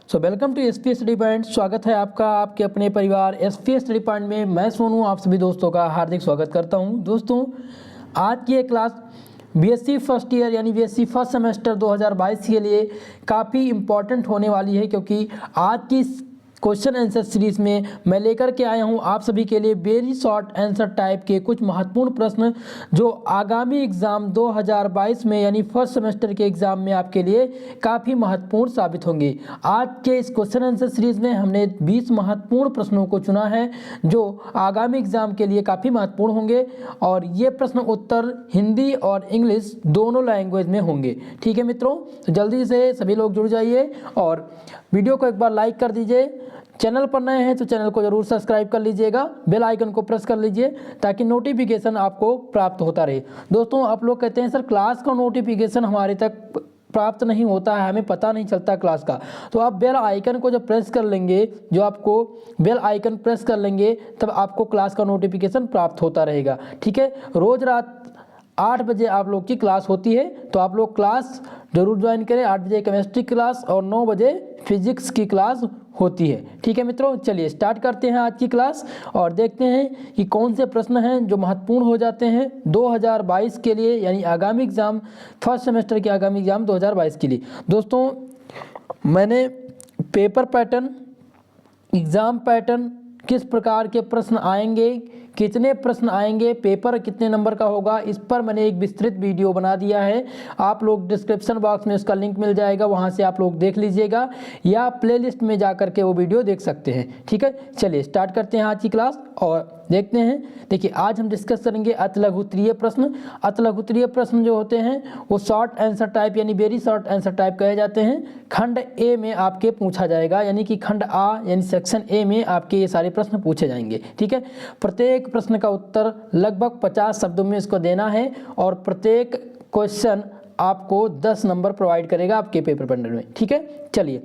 Welcome to SP study point. स्वागत है आपका आपके अपने परिवार एसपी स्टडी पॉइंट में। मैं सोनू आप सभी दोस्तों का हार्दिक स्वागत करता हूं। दोस्तों आज की ये क्लास बीएससी फर्स्ट ईयर यानी बीएससी फर्स्ट सेमेस्टर 2022 के लिए काफ़ी इम्पॉर्टेंट होने वाली है, क्योंकि आज की क्वेश्चन आंसर सीरीज में मैं लेकर के आया हूं आप सभी के लिए वेरी शॉर्ट आंसर टाइप के कुछ महत्वपूर्ण प्रश्न जो आगामी एग्ज़ाम 2022 में यानी फर्स्ट सेमेस्टर के एग्ज़ाम में आपके लिए काफ़ी महत्वपूर्ण साबित होंगे। आज के इस क्वेश्चन आंसर सीरीज में हमने 20 महत्वपूर्ण प्रश्नों को चुना है जो आगामी एग्ज़ाम के लिए काफ़ी महत्वपूर्ण होंगे, और ये प्रश्न उत्तर हिंदी और इंग्लिश दोनों लैंग्वेज में होंगे। ठीक है मित्रों, तो जल्दी से सभी लोग जुड़ जाइए और वीडियो को एक बार लाइक कर दीजिए। चैनल पर नए हैं तो चैनल को जरूर सब्सक्राइब कर लीजिएगा, बेल आइकन को प्रेस कर लीजिए ताकि नोटिफिकेशन आपको प्राप्त होता रहे। दोस्तों आप लोग कहते हैं सर क्लास का नोटिफिकेशन हमारे तक प्राप्त नहीं होता है, हमें पता नहीं चलता क्लास का। तो आप बेल आइकन को जब प्रेस कर लेंगे, जो आपको बेल आइकन प्रेस कर लेंगे तब आपको क्लास का नोटिफिकेशन प्राप्त होता रहेगा। ठीक है, रोज़ रात 8 बजे आप लोग की क्लास होती है, तो आप लोग क्लास जरूर ज्वाइन करें। 8 बजे केमिस्ट्री क्लास और 9 बजे फिजिक्स की क्लास होती है। ठीक है मित्रों, चलिए स्टार्ट करते हैं आज की क्लास और देखते हैं कि कौन से प्रश्न हैं जो महत्वपूर्ण हो जाते हैं 2022 के लिए, यानी आगामी एग्ज़ाम फर्स्ट सेमेस्टर के आगामी एग्ज़ाम 2022 के लिए। दोस्तों मैंने पेपर पैटर्न, एग्ज़ाम पैटर्न, किस प्रकार के प्रश्न आएंगे, कितने प्रश्न आएंगे, पेपर कितने नंबर का होगा, इस पर मैंने एक विस्तृत वीडियो बना दिया है। आप लोग डिस्क्रिप्शन बॉक्स में उसका लिंक मिल जाएगा, वहां से आप लोग देख लीजिएगा या प्लेलिस्ट में जा करके वो वीडियो देख सकते हैं। ठीक है, चलिए स्टार्ट करते हैं आज की क्लास और देखते हैं। देखिए आज हम डिस्कस करेंगे अतिलघुत्तरीय प्रश्न। अतिलघुत्तरीय प्रश्न जो होते हैं वो शॉर्ट आंसर टाइप यानी वेरी शॉर्ट आंसर टाइप कहे जाते हैं। खंड ए में आपके पूछा जाएगा, यानी कि खंड आ यानी सेक्शन ए में आपके ये सारे प्रश्न पूछे जाएंगे। ठीक है, प्रत्येक प्रश्न का उत्तर लगभग 50 शब्दों में इसको देना है और प्रत्येक क्वेश्चन आपको 10 नंबर प्रोवाइड करेगा आपके पेपर बंडल में। ठीक है, चलिए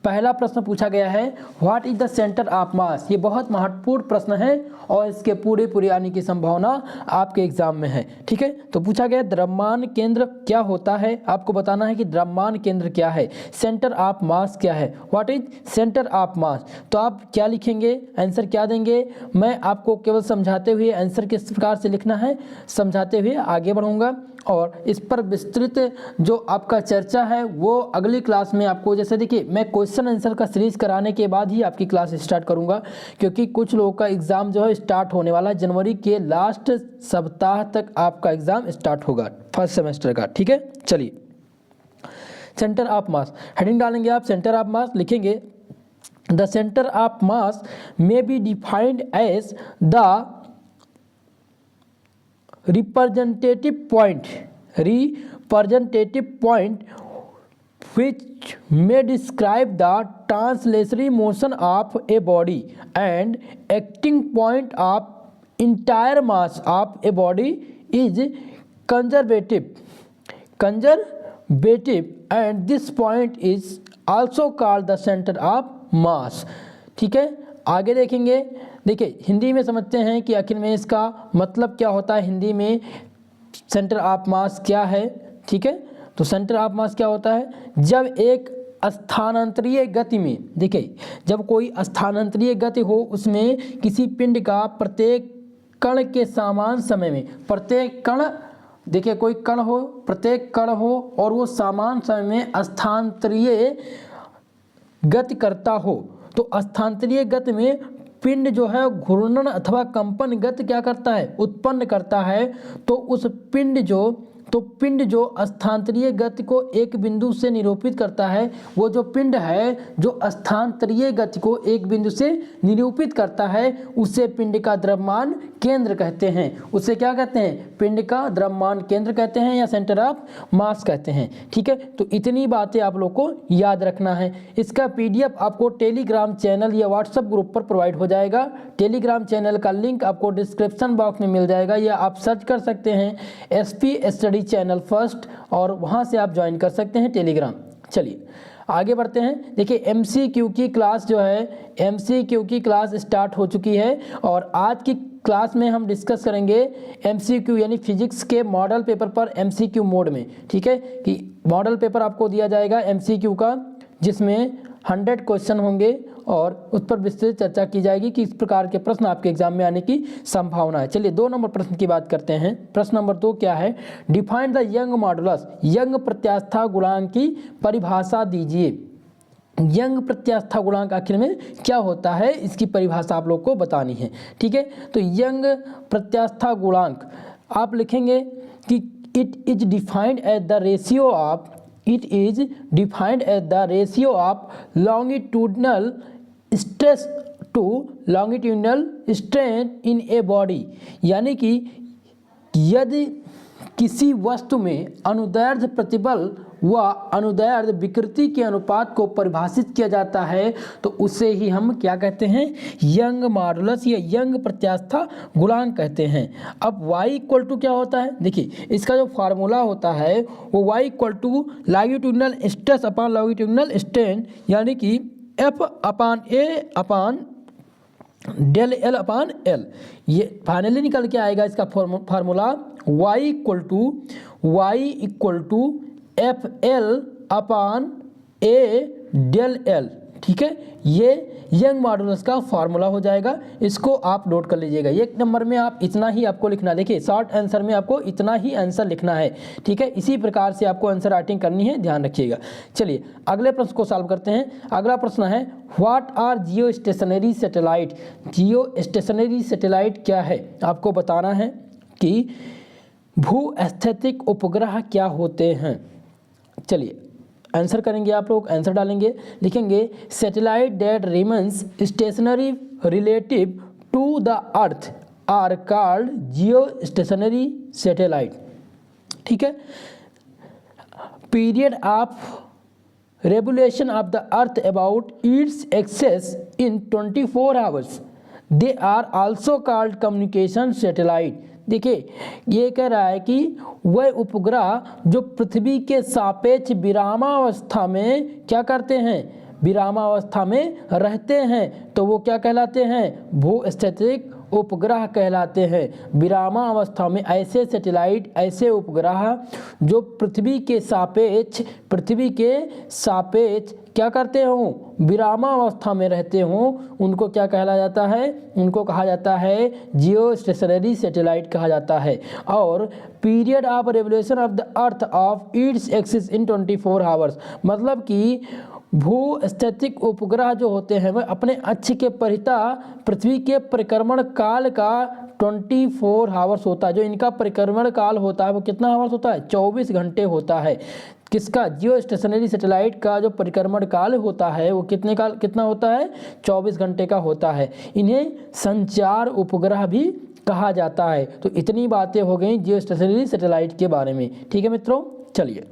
पहला प्रश्न पूछा गया है what is the centre of मास। ये बहुत महत्वपूर्ण प्रश्न है और इसके पूरे आने की संभावना आपके एग्जाम में है। ठीक है, तो पूछा गया द्रव्यमान केंद्र क्या होता है, आपको बताना है कि द्रव्यमान केंद्र क्या है, सेंटर ऑफ मास क्या है, व्हाट इज सेंटर ऑफ मास। तो आप क्या लिखेंगे, आंसर क्या देंगे, मैं आपको केवल समझाते हुए आंसर किस प्रकार से लिखना है समझाते हुए आगे बढ़ूंगा, और इस पर विस्तृत जो आपका चर्चा है वो अगली क्लास में आपको, जैसे देखिए मैं क्वेश्चन आंसर का सीरीज कराने के बाद ही आपकी क्लास स्टार्ट करूंगा, क्योंकि कुछ लोगों का एग्ज़ाम जो है स्टार्ट होने वाला है जनवरी के लास्ट सप्ताह तक आपका एग्ज़ाम स्टार्ट होगा फर्स्ट सेमेस्टर का। ठीक है, चलिए सेंटर ऑफ मास हेडिंग डालेंगे आप, सेंटर ऑफ मास लिखेंगे the centre of mass may be defined as the representative point which may describe the translatory motion of a body and acting point of entire mass of a body is conservative and this point is also called the center of mass। ठीक है, आगे देखेंगे। देखिए हिंदी में समझते हैं कि आखिर में इसका मतलब क्या होता है, हिंदी में सेंटर ऑफ मास क्या है। ठीक है, तो सेंटर ऑफ मास क्या होता है, जब एक स्थानांतरीय गति में, देखिए जब कोई स्थानांतरीय गति हो उसमें किसी पिंड का प्रत्येक कण के समान समय में, प्रत्येक कण, देखिए कोई कण हो, प्रत्येक कण हो और वो समान समय में स्थानांतरीय गति करता हो, तो स्थानांतरीय गति में पिंड जो है घूर्णन अथवा कंपन गति क्या करता है, उत्पन्न करता है। तो उस पिंड जो स्थानांतरीय गति को एक बिंदु से निरूपित करता है, वो जो पिंड है जो स्थानांतरीय गति को एक बिंदु से निरूपित करता है उसे पिंड का द्रव्यमान केंद्र कहते हैं। उसे क्या कहते हैं, पिंड का द्रव्यमान केंद्र कहते हैं या सेंटर ऑफ मास कहते हैं। ठीक है, तो इतनी बातें आप लोग को याद रखना है। इसका PDF आपको टेलीग्राम चैनल या व्हाट्सएप ग्रुप पर प्रोवाइड हो जाएगा। टेलीग्राम चैनल का लिंक आपको डिस्क्रिप्शन बॉक्स में मिल जाएगा या आप सर्च कर सकते हैं एसपी स्टडी चैनल फर्स्ट और वहां से आप ज्वाइन कर सकते हैं टेलीग्राम। चलिए आगे बढ़ते हैं। देखिए MCQ की क्लास जो है, MCQ की क्लास स्टार्ट हो चुकी है और आज की क्लास में हम डिस्कस करेंगे MCQ यानी फिजिक्स के मॉडल पेपर पर MCQ मोड में। ठीक है, कि मॉडल पेपर आपको दिया जाएगा MCQ का, जिसमें 100 क्वेश्चन होंगे और उस पर विस्तृत चर्चा की जाएगी कि इस प्रकार के प्रश्न आपके एग्जाम में आने की संभावना है। चलिए 2 नंबर प्रश्न की बात करते हैं। प्रश्न नंबर 2 क्या है, define the Young modulus, Young प्रत्यास्था गुणांक की परिभाषा दीजिए। यंग प्रत्यास्था गुणांक आखिर में क्या होता है, इसकी परिभाषा आप लोग को बतानी है। ठीक है, तो यंग प्रत्यास्था गुणांक आप लिखेंगे कि it is defined as the ratio of, it is defined as the ratio of longitudinal stress to longitudinal strain in a body, यानी कि यदि किसी वस्तु में अनुदैर्ध्य प्रतिबल व अनुदैर्ध्य विकृति के अनुपात को परिभाषित किया जाता है तो उसे ही हम क्या कहते हैं, यंग मॉडुलस या यंग प्रत्यास्था गुणांक कहते हैं। अब y इक्वल टू क्या होता है, देखिए इसका जो फार्मूला होता है वो y equal to longitudinal stress upon longitudinal strain, यानी कि F upon A upon del L upon L, ये फाइनली निकल के आएगा इसका formula y equal to F L upon A del L. ठीक है, ये यंग मॉडुलस का फार्मूला हो जाएगा, इसको आप नोट कर लीजिएगा। 1 नंबर में आप इतना ही आपको लिखना, देखिए शॉर्ट आंसर में आपको इतना ही आंसर लिखना है। ठीक है, इसी प्रकार से आपको आंसर राइटिंग करनी है, ध्यान रखिएगा। चलिए अगले प्रश्न को सॉल्व करते हैं। अगला प्रश्न है what are Jio stationery satellite. Jio stationery satellite क्या है, आपको बताना है कि भूस्थैतिक उपग्रह क्या होते हैं। चलिए आंसर करेंगे, आप लोग आंसर डालेंगे, लिखेंगे satellite that remains stationary relative to the earth are called geo stationery satellite. ठीक है, period of revolution of the earth about its axis in 24 hours, they are also called communication satellite. देखिए ये कह रहा है कि वह उपग्रह जो पृथ्वी के सापेक्ष विरामावस्था में क्या करते हैं, विरामावस्था में रहते हैं, तो वो क्या कहलाते हैं, भूस्थैतिक उपग्रह कहलाते हैं। विरामावस्था में ऐसे सैटेलाइट, ऐसे उपग्रह जो पृथ्वी के सापेक्ष क्या करते हों, विरामावस्था में रहते हों, उनको क्या कहला जाता है, उनको कहा जाता है जियो स्टेशनरी सैटेलाइट कहा जाता है। और period of revolution of the earth of its axis in 24 hours, मतलब कि भूस्थैतिक उपग्रह जो होते हैं वह अपने अक्ष के परिता पृथ्वी के परिक्रमण काल का 24 आवर्स होता है। जो इनका परिक्रमण काल होता है वो कितना आवर्स होता है, 24 घंटे होता है। किसका, जियो स्टेशनरी सैटेलाइट का जो परिक्रमण काल होता है वो कितना होता है, 24 घंटे का होता है। इन्हें संचार उपग्रह भी कहा जाता है। तो इतनी बातें हो गई जियो स्टेशनरी सैटेलाइट के बारे में। ठीक है मित्रों, चलिए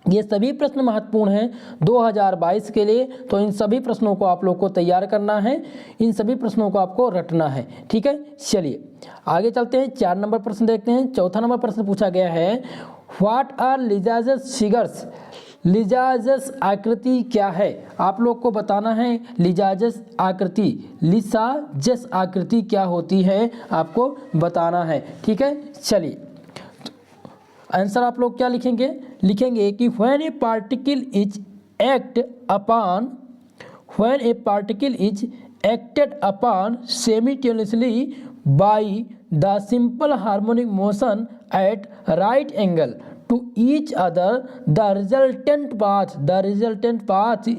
ये सभी प्रश्न महत्वपूर्ण हैं 2022 के लिए, तो इन सभी प्रश्नों को आप लोग को तैयार करना है, इन सभी प्रश्नों को आपको रटना है। ठीक है, चलिए आगे चलते हैं, 4 नंबर प्रश्न देखते हैं। चौथा नंबर प्रश्न पूछा गया है व्हाट आर लिजाजस फिगर्स। लिजाजस आकृति क्या है, आप लोग को बताना है लिजाजस आकृति, लिसाजस आकृति क्या होती है आपको बताना है। ठीक है, चलिए आंसर आप लोग क्या लिखेंगे, लिखेंगे कि when A particle is acted upon simultaneously by the simple harmonic motion at right angle to each other, the resultant path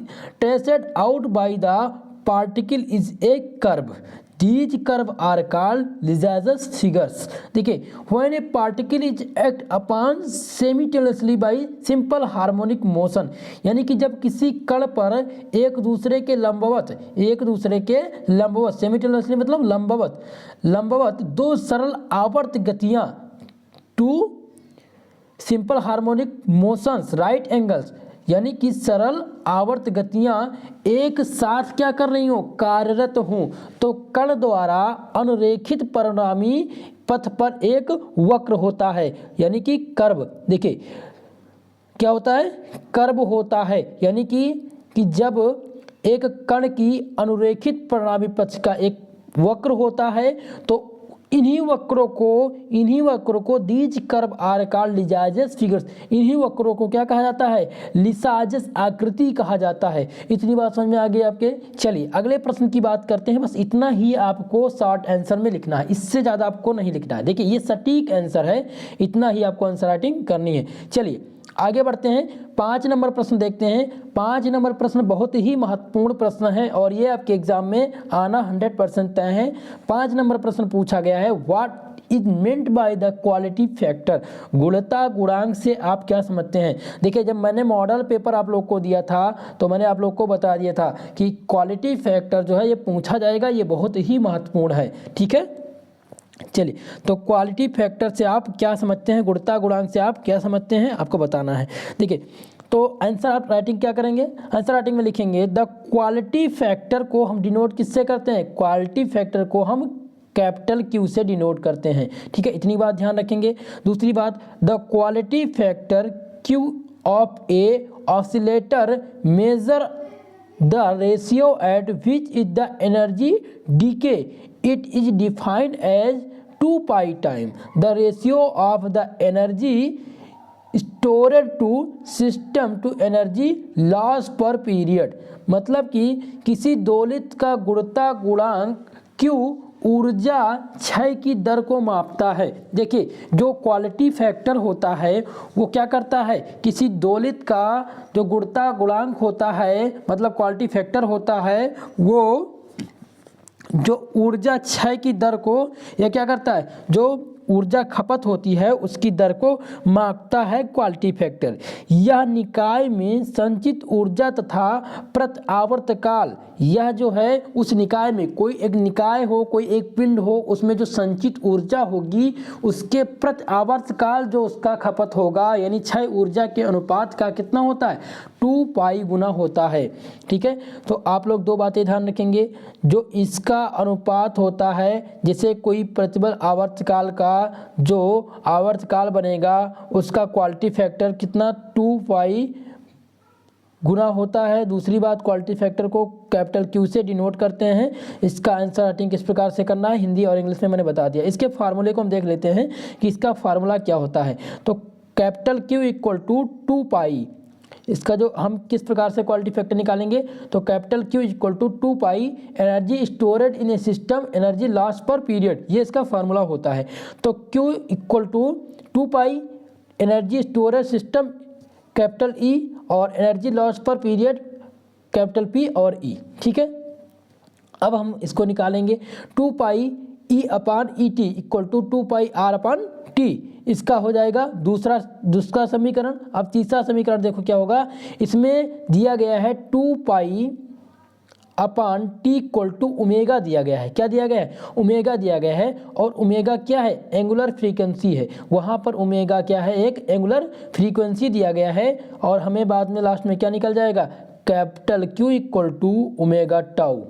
traced out by the particle is a curve. These curves are called Lizasus figures. देखिए when a particle is act upon simultaneously by simple harmonic motion, यानी कि जब किसी कण पर एक दूसरे के लंबवत simultaneously मतलब लंबवत 2 सरल आवर्त गतियां, 2 simple harmonic motions right angles, यानी कि सरल आवर्त गतियां एक साथ क्या कर रही हो, कार्यरत हूं, तो कण द्वारा अनुरेखित परिणामी पथ पर एक वक्र होता है, यानी कि कर्व। देखिए क्या होता है, कर्व होता है, यानी कि जब एक कण की अनुरेखित परिणामी पथ का एक वक्र होता है तो इन्हीं वक्रों को these curve are called Lissajous figures. इन्हीं वक्रों को क्या कहा जाता है? लिसाजस आकृति कहा जाता है। इतनी बात समझ में आ गई आपके। चलिए अगले प्रश्न की बात करते हैं। बस इतना ही आपको शॉर्ट आंसर में लिखना है, इससे ज़्यादा आपको नहीं लिखना है। देखिए ये सटीक आंसर है, इतना ही आपको आंसर राइटिंग करनी है। चलिए आगे बढ़ते हैं, 5 नंबर प्रश्न देखते हैं। 5 नंबर प्रश्न बहुत ही महत्वपूर्ण प्रश्न है और ये आपके एग्जाम में आना 100% तय है। 5 नंबर प्रश्न पूछा गया है, what is meant by the quality factor. गुणता गुणांक से आप क्या समझते हैं? देखिए जब मैंने मॉडल पेपर आप लोग को दिया था तो मैंने आप लोग को बता दिया था कि क्वालिटी फैक्टर जो है ये पूछा जाएगा, ये बहुत ही महत्वपूर्ण है। ठीक है, चलिए तो क्वालिटी फैक्टर से आप क्या समझते हैं, गुणता गुणांक से आप क्या समझते हैं, आपको बताना है। देखिए तो आंसर आप राइटिंग क्या करेंगे? आंसर राइटिंग में लिखेंगे द क्वालिटी फैक्टर को हम डिनोट किससे करते हैं? क्वालिटी फैक्टर को हम कैपिटल क्यू से डिनोट करते हैं। ठीक है, इतनी बात ध्यान रखेंगे। दूसरी बात, the quality factor Q of a oscillator measure the ratio at which is the energy decay. It is defined as 2 pi time the ratio of the energy stored to system to energy loss per period। मतलब कि किसी दोलित का गुणता गुणांक Q ऊर्जा क्षय की दर को मापता है। देखिए जो क्वालिटी फैक्टर होता है वो क्या करता है, किसी दोलित का जो गुणता गुणांक होता है, मतलब क्वालिटी फैक्टर होता है, वो जो ऊर्जा क्षय की दर को यह क्या करता है, जो ऊर्जा खपत होती है उसकी दर को मापता है क्वालिटी फैक्टर। यह निकाय में संचित ऊर्जा तथा प्रति आवर्तकाल, यह जो है उस निकाय में, कोई एक निकाय हो, कोई एक पिंड हो, उसमें जो संचित ऊर्जा होगी उसके प्रति आवर्तकाल जो उसका खपत होगा, यानी क्षय ऊर्जा के अनुपात का कितना होता है? 2 पाई गुना होता है। ठीक है, तो आप लोग 2 बातें ध्यान रखेंगे। जो इसका अनुपात होता है, जैसे कोई प्रतिबल आवर्तकाल का जो आवर्तकाल बनेगा उसका क्वालिटी फैक्टर कितना 2 पाई गुना होता है। दूसरी बात, क्वालिटी फैक्टर को कैपिटल क्यू से डिनोट करते हैं। इसका आंसर राइटिंग किस प्रकार से करना है, हिंदी और इंग्लिश में मैंने बता दिया। इसके फार्मूले को हम देख लेते हैं कि इसका फार्मूला क्या होता है। तो कैपिटल क्यू इक्वल टू 2 पाई, इसका जो हम किस प्रकार से क्वालिटी फैक्टर निकालेंगे, तो capital Q equal to 2 pi energy stored in a system energy loss per period, ये इसका फार्मूला होता है। तो Q equal to 2 pi energy storage system capital E और energy loss per period capital P और E. ठीक है, अब हम इसको निकालेंगे 2 pi E upon E T equal to 2 pi R upon T, इसका हो जाएगा दूसरा समीकरण। अब तीसरा समीकरण देखो क्या होगा, इसमें दिया गया है 2 पाई अपान टी इक्वल टू ओमेगा दिया गया है। क्या दिया गया है? ओमेगा दिया गया है। और ओमेगा क्या है? एंगुलर फ्रीक्वेंसी है। वहाँ पर ओमेगा क्या है? एक एंगुलर फ्रीक्वेंसी दिया गया है। और हमें बाद में लास्ट में क्या निकल जाएगा? Capital Q equal to omega tau.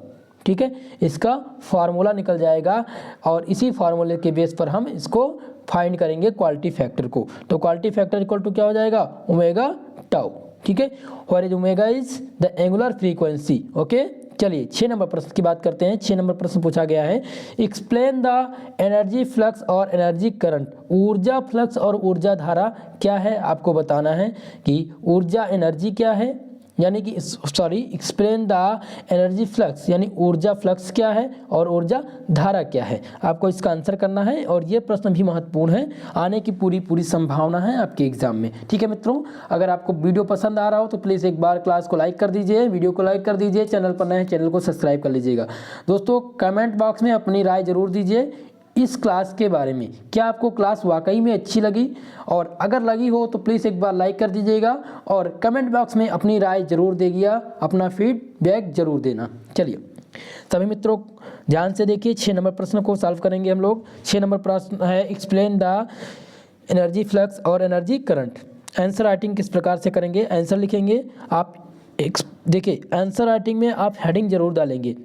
ठीक है, इसका फार्मूला निकल जाएगा और इसी फार्मूले के बेस पर हम इसको फाइंड करेंगे क्वालिटी फैक्टर को। तो क्वालिटी फैक्टर इक्वल टू क्या हो जाएगा? Omega tau. ठीक है, where is omega is the angular frequency. Okay, चलिए 6 नंबर प्रश्न की बात करते हैं। 6 नंबर प्रश्न पूछा गया है, एक्सप्लेन द एनर्जी फ्लक्स और एनर्जी करंट। ऊर्जा फ्लक्स और ऊर्जा धारा क्या है, आपको बताना है कि ऊर्जा एनर्जी क्या है, यानी कि एक्सप्लेन द एनर्जी फ्लक्स यानी ऊर्जा फ्लक्स क्या है और ऊर्जा धारा क्या है, आपको इसका आंसर करना है। और ये प्रश्न भी महत्वपूर्ण है, आने की पूरी संभावना है आपके एग्जाम में। ठीक है मित्रों, अगर आपको वीडियो पसंद आ रहा हो तो प्लीज़ एक बार क्लास को लाइक कर दीजिए, वीडियो को लाइक कर दीजिए, चैनल पर नए हैं चैनल को सब्सक्राइब कर लीजिएगा। दोस्तों कमेंट बॉक्स में अपनी राय जरूर दीजिए इस क्लास के बारे में, क्या आपको क्लास वाकई में अच्छी लगी, और अगर लगी हो तो प्लीज़ एक बार लाइक कर दीजिएगा और कमेंट बॉक्स में अपनी राय जरूर देगिए, अपना फीडबैक जरूर देना। चलिए सभी मित्रों ध्यान से देखिए, 6 नंबर प्रश्न को सॉल्व करेंगे हम लोग। 6 नंबर प्रश्न है, एक्सप्लेन द एनर्जी फ्लक्स और एनर्जी करंट। आंसर राइटिंग किस प्रकार से करेंगे, आंसर लिखेंगे आप। देखिए आंसर राइटिंग में आप हेडिंग जरूर डालेंगे।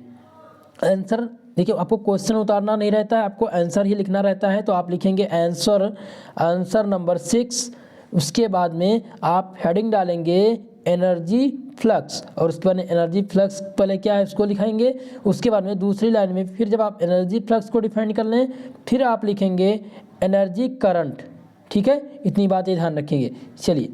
आंसर देखिए, आपको क्वेश्चन उतारना नहीं रहता है, आपको आंसर ही लिखना रहता है। तो आप लिखेंगे आंसर नंबर 6, उसके बाद में आप हेडिंग डालेंगे एनर्जी फ्लक्स, और उसके बाद में एनर्जी फ्लक्स पहले क्या है उसको लिखाएंगे, उसके बाद में दूसरी लाइन में फिर जब आप एनर्जी फ्लक्स को डिफाइन कर लें फिर आप लिखेंगे एनर्जी करंट। ठीक है, इतनी बातें ध्यान रखेंगे। चलिए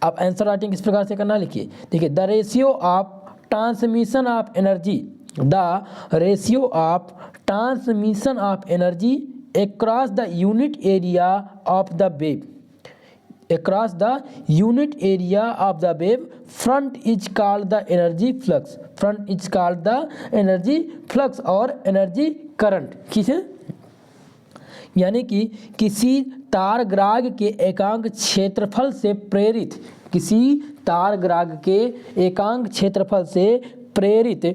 अब आंसर राइटिंग किस प्रकार से करना लिखिए। देखिए the ratio of transmission of energy, the ratio of transmission of energy across the unit area of the wave, across the unit area of the wave front is called the energy flux, front is called the energy flux और energy current। ठीक है, यानी कि किसी तार ग्राग के एकांक क्षेत्रफल से प्रेरित, किसी तार ग्राग के एकांक क्षेत्रफल से प्रेरित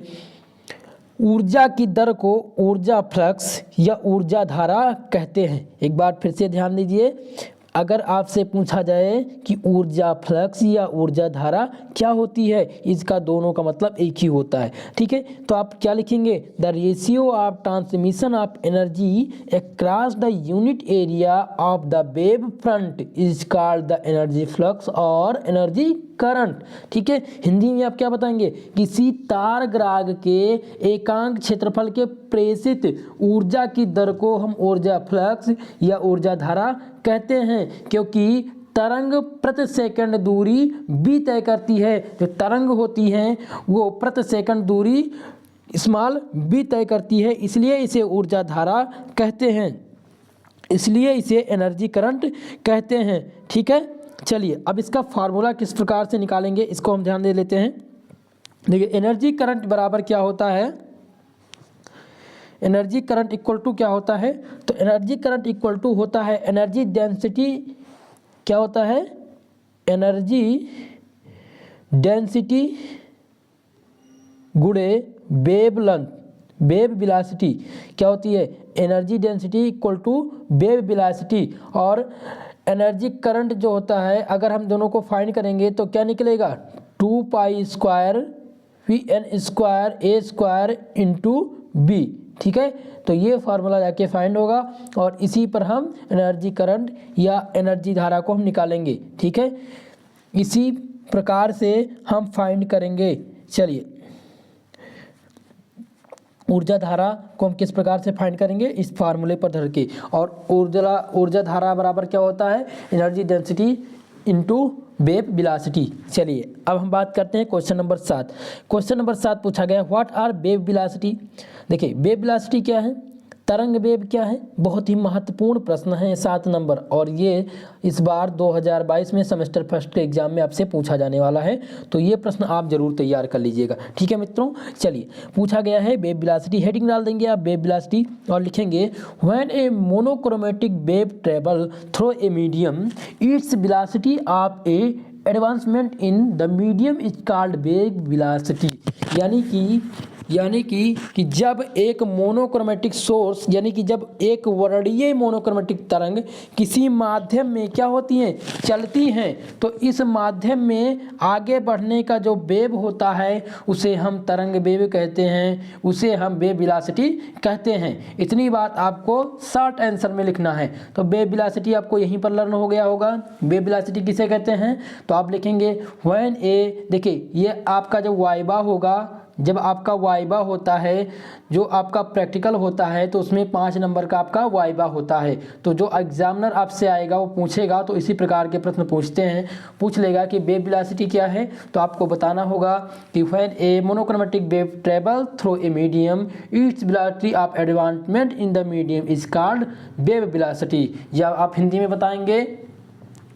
ऊर्जा की दर को ऊर्जा फ्लक्स या ऊर्जा धारा कहते हैं। एक बार फिर से ध्यान दीजिए, अगर आपसे पूछा जाए कि ऊर्जा फ्लक्स या ऊर्जा धारा क्या होती है, इसका दोनों का मतलब एक ही होता है। ठीक है, तो आप क्या लिखेंगे, the ratio of transmission of energy across the unit area of the wave front is called the energy flux और एनर्जी करंट। ठीक है, हिंदी में आप क्या बताएंगे, किसी तार ग्राग के एकांक क्षेत्रफल के प्रेषित ऊर्जा की दर को हम ऊर्जा फ्लक्स या ऊर्जा धारा कहते हैं, क्योंकि तरंग प्रति सेकंड दूरी भी तय करती है। जो तरंग होती हैं वो प्रति सेकंड दूरी स्मॉल भी तय करती है, इसलिए इसे ऊर्जा धारा कहते हैं, इसलिए इसे एनर्जी करंट कहते हैं। ठीक है, चलिए अब इसका फार्मूला किस प्रकार से निकालेंगे इसको हम ध्यान दे लेते हैं। देखिए एनर्जी करंट बराबर क्या होता है, एनर्जी करंट इक्वल टू क्या होता है, तो एनर्जी करंट इक्वल टू होता है एनर्जी डेंसिटी, क्या होता है, एनर्जी डेंसिटी गुणे वेव लेंथ, वेव वेलोसिटी क्या होती है, energy density equal to wave velocity. और एनर्जी करंट जो होता है अगर हम दोनों को फाइंड करेंगे तो क्या निकलेगा, 2 पाई स्क्वायर Vn स्क्वायर ए स्क्वायर इंटू बी। ठीक है, तो ये फार्मूला जाके फाइंड होगा और इसी पर हम एनर्जी करंट या एनर्जी धारा को हम निकालेंगे। ठीक है, इसी प्रकार से हम फाइंड करेंगे। चलिए ऊर्जा धारा को हम किस प्रकार से फाइंड करेंगे, इस फार्मूले पर धर के, और ऊर्जा धारा बराबर क्या होता है, energy density into wave velocity. चलिए अब हम बात करते हैं क्वेश्चन नंबर 7। क्वेश्चन नंबर 7 पूछा गया व्हाट आर वेव वेलोसिटी। देखिए वेव वेलोसिटी क्या है, तरंग वेव क्या है, बहुत ही महत्वपूर्ण प्रश्न है 7 नंबर, और ये इस बार 2022 में सेमेस्टर फर्स्ट के एग्जाम में आपसे पूछा जाने वाला है, तो ये प्रश्न आप जरूर तैयार कर लीजिएगा। ठीक है मित्रों, चलिए पूछा गया है वेव वेलोसिटी, हेडिंग डाल देंगे आप वेव वेलोसिटी और लिखेंगे when A monochromatic wave travel through a medium its velocity of A advancement in the medium is called wave velocity. यानी कि जब एक मोनोक्रोमेटिक सोर्स, यानी कि जब एक वर्णीय मोनोक्रोमेटिक तरंग किसी माध्यम में क्या होती हैं, चलती हैं, तो इस माध्यम में आगे बढ़ने का जो वेव होता है उसे हम तरंग वेव कहते हैं, उसे हम वेव वेलोसिटी कहते हैं। इतनी बात आपको शॉर्ट आंसर में लिखना है। तो वेव वेलोसिटी आपको यहीं पर लर्न हो गया होगा। वेव वेलोसिटी किसे कहते हैं, तो आप लिखेंगे व्हेन ए, देखिए ये आपका जो वाइवा होगा, जब आपका वाइवा होता है, जो आपका प्रैक्टिकल होता है तो उसमें 5 नंबर का आपका वाइवा होता है, तो जो एग्जामिनर आपसे आएगा वो पूछेगा तो इसी प्रकार के प्रश्न पूछते हैं, पूछ लेगा कि वेव वेलोसिटी क्या है, तो आपको बताना होगा कि when A monochromatic wave travel through a medium its velocity of advancement in the medium is called wave velocity. या आप हिंदी में बताएंगे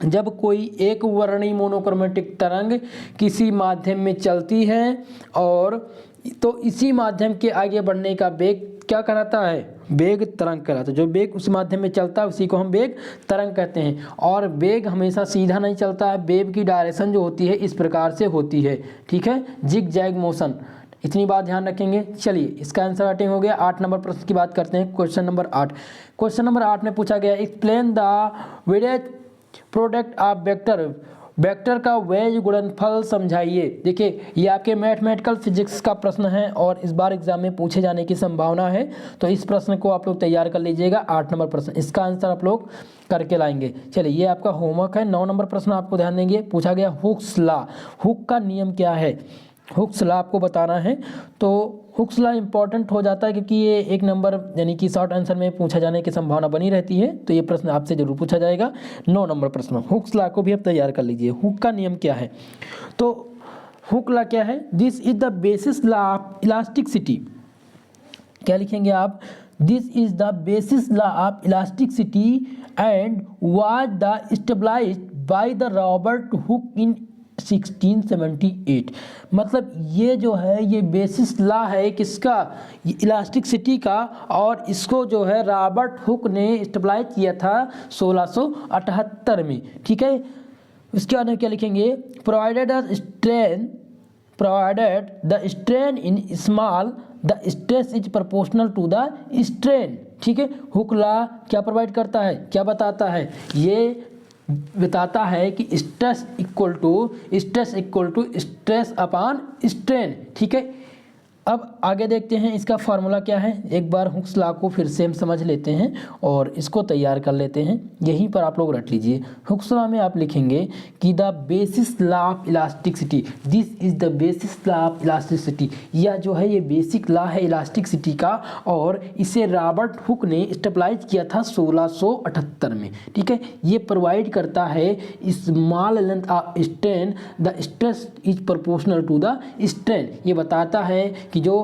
जब कोई एक वर्णीय मोनोक्रोमेटिक तरंग किसी माध्यम में चलती है और तो इसी माध्यम के आगे बढ़ने का वेग क्या कहलाता है, वेग तरंग कहलाता है। जो वेग उस माध्यम में चलता है उसी को हम वेग तरंग कहते हैं। और वेग हमेशा सीधा नहीं चलता है, वेव की डायरेक्शन जो होती है इस प्रकार से होती है। ठीक है, जिग जैग मोशन, इतनी बात ध्यान रखेंगे। चलिए इसका आंसर राइटिंग हो गया। 8 नंबर प्रश्न की बात करते हैं, क्वेश्चन नंबर 8। क्वेश्चन नंबर 8 में पूछा गया explain the various product of vector vector का वैज गुणनफल समझाइए। देखिए ये आपके मैथमेटिकल फिजिक्स का प्रश्न है और इस बार एग्जाम में पूछे जाने की संभावना है, तो इस प्रश्न को आप लोग तैयार कर लीजिएगा। 8 नंबर प्रश्न, इसका आंसर आप लोग करके लाएंगे। चलिए ये आपका होमवर्क है। 9 नंबर प्रश्न आपको ध्यान देंगे, पूछा गया हुक्स लॉ, हुक का नियम क्या है, हुक्स लॉ आपको बताना है। तो हुक्स लॉ इंपॉर्टेंट हो जाता है क्योंकि ये 1 नंबर यानी कि शॉर्ट आंसर में पूछा जाने की संभावना बनी रहती है, तो ये प्रश्न आपसे जरूर पूछा जाएगा। 9 नंबर प्रश्न, हुक्स लॉ को भी आप तैयार कर लीजिए। हुक का नियम क्या है, तो हुक लॉ क्या है, this is the basis law of elasticity. क्या लिखेंगे आप, this is the basis law of elasticity and was the stabilised by the Robert Hooke in 1678। मतलब ये जो है ये बेसिस लॉ है किसका, इलास्टिसिटी का, और इसको जो है रॉबर्ट हुक ने स्टेबलाइज किया था 1678 में। ठीक है, इसके बाद में क्या लिखेंगे, provided the strain in small the stress is proportional to the strain. ठीक है, हुक लॉ क्या प्रोवाइड करता है, क्या बताता है, ये बताता है कि stress equal to stress upon strain. ठीक है, अब आगे देखते हैं इसका फार्मूला क्या है। एक बार हुक्स लॉ को फिर से हम समझ लेते हैं और इसको तैयार कर लेते हैं। यहीं पर आप लोग रट लीजिए। हुक्स लॉ में आप लिखेंगे कि the basis law of elasticity, this is the basis law of elasticity. यह जो है ये बेसिक लॉ है इलास्टिसिटी का, और इसे रॉबर्ट हुक ने स्टेबलाइज किया था 1678 में। ठीक है, ये प्रोवाइड करता है small length of strain the stress is proportional to the strain. ये बताता है कि जो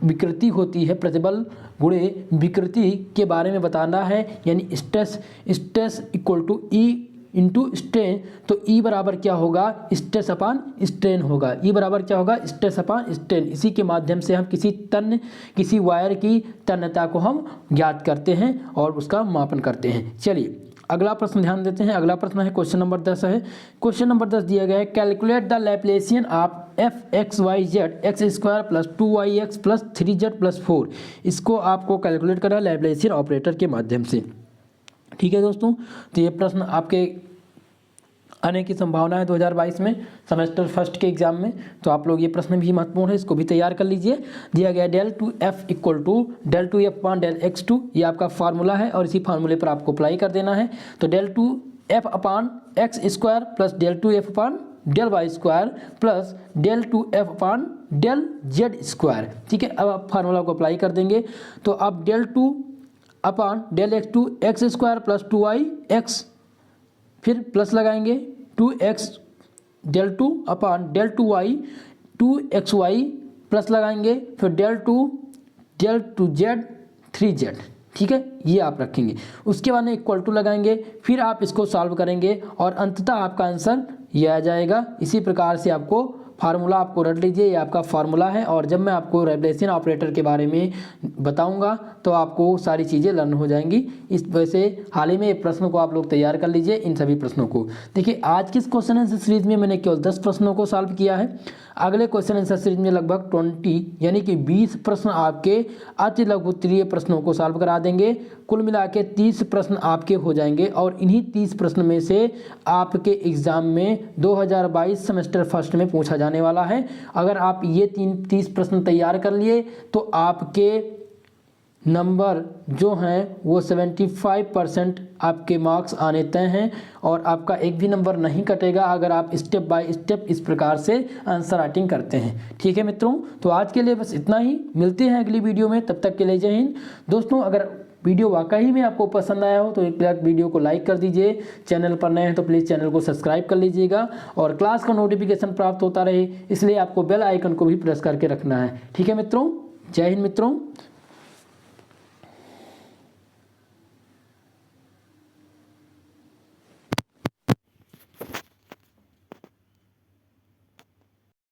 विकृति होती है, प्रतिबल गुणे विकृति के बारे में बताना है, यानी stress equal to E into strain. तो ई बराबर क्या होगा, स्ट्रेस अपॉन स्ट्रेन होगा। ई बराबर क्या होगा, स्ट्रेस अपॉन स्ट्रेन। इसी के माध्यम से हम किसी वायर की तन्यता को हम ज्ञात करते हैं और उसका मापन करते हैं। चलिए अगला प्रश्न ध्यान देते हैं। अगला प्रश्न है क्वेश्चन नंबर 10 है। क्वेश्चन नंबर 10 दिया गया है, calculate the Laplacian of F X Y Z X square plus 2y(x) plus 3z plus 4। इसको आपको कैलकुलेट करना है लैप्लेसियन ऑपरेटर के माध्यम से। ठीक है दोस्तों, तो ये प्रश्न आपके आने की संभावना है 2022 में सेमेस्टर फर्स्ट के एग्जाम में, तो आप लोग ये प्रश्न भी महत्वपूर्ण है, इसको भी तैयार कर लीजिए। दिया गया del 2f equal to del 2f upon del x2, ये आपका फार्मूला है और इसी फार्मूले पर आपको अप्लाई कर देना है। तो del 2f upon x square plus del 2f upon del y square plus del 2f upon del z square. ठीक है, अब आप फार्मूला को अप्लाई कर देंगे, तो अब del 2 upon del x2 x square plus 2y(x), फिर प्लस लगाएंगे 2x del 2 upon del 2y 2xy plus लगाएंगे, फिर del 2z 3z। ठीक है, ये आप रखेंगे। उसके बाद में इक्वल टू लगाएंगे, फिर आप इसको सॉल्व करेंगे और अंततः आपका आंसर ये आ जाएगा। इसी प्रकार से आपको फार्मूला आपको रट लीजिए, ये आपका फार्मूला है। और जब मैं आपको लैप्लेसियन ऑपरेटर के बारे में बताऊंगा तो आपको सारी चीज़ें लर्न हो जाएंगी। इस वजह से हाल ही में ये प्रश्नों को आप लोग तैयार कर लीजिए, इन सभी प्रश्नों को। देखिए आज की इस क्वेश्चन आंसर सीरीज में मैंने केवल 10 प्रश्नों को सॉल्व किया है। अगले क्वेश्चन आंसर सीरीज में लगभग 20 यानी कि 20 प्रश्न आपके अति लघुत्तरीय प्रश्नों को सॉल्व करा देंगे। कुल मिला के 30 प्रश्न आपके हो जाएंगे और इन्हीं 30 प्रश्न में से आपके एग्जाम में 2022 सेमेस्टर फर्स्ट में पूछा जाने वाला है। अगर आप ये 30 प्रश्न तैयार कर लिए तो आपके नंबर जो हैं वो 75% आपके मार्क्स आने तय हैं और आपका एक भी नंबर नहीं कटेगा अगर आप स्टेप बाय स्टेप इस प्रकार से आंसर राइटिंग करते हैं। ठीक है मित्रों, तो आज के लिए बस इतना ही। मिलते हैं अगली वीडियो में, तब तक के लिए जय हिंद। दोस्तों अगर वीडियो वाकई में आपको पसंद आया हो तो एक बार वीडियो को लाइक कर दीजिए। चैनल पर नए हैं तो प्लीज़ चैनल को सब्सक्राइब कर लीजिएगा और क्लास का नोटिफिकेशन प्राप्त होता रहे इसलिए आपको बेल आइकन को भी प्रेस करके रखना है। ठीक है मित्रों, जय हिंद मित्रों।